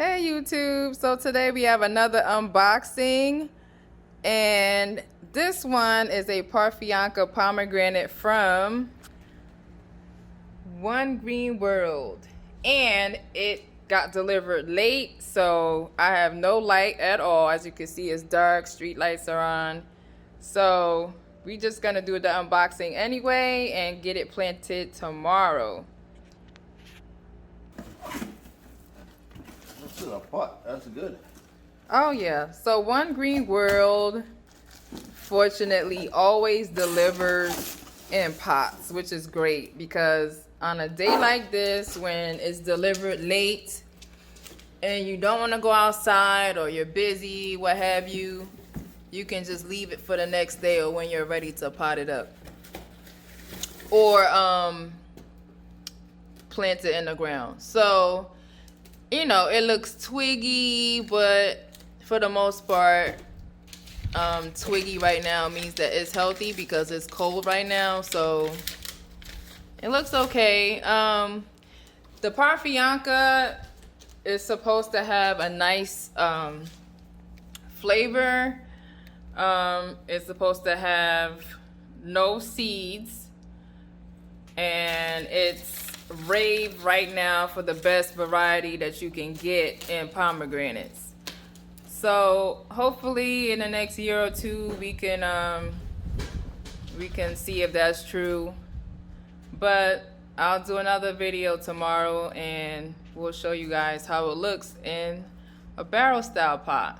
Hey YouTube, so today we have another unboxing, and this one is a Parfianka Pomegranate from One Green World, and it got delivered late, so I have no light at all. As you can see, it's dark, street lights are on, so we just gonna do the unboxing anyway and get it planted tomorrow. This is a pot. That's good. Oh yeah, so One Green World fortunately always delivers in pots, which is great because on a day like this when it's delivered late and you don't want to go outside or you're busy, what have you, you can just leave it for the next day or when you're ready to pot it up or plant it in the ground. So you know, it looks twiggy, but for the most part, twiggy right now means that it's healthy because it's cold right now, so it looks okay. The Parfianka is supposed to have a nice flavor. It's supposed to have no seeds, and it's raved right now for the best variety that you can get in pomegranates. So hopefully in the next year or two we can see if that's true. But I'll do another video tomorrow and we'll show you guys how it looks in a barrel style pot.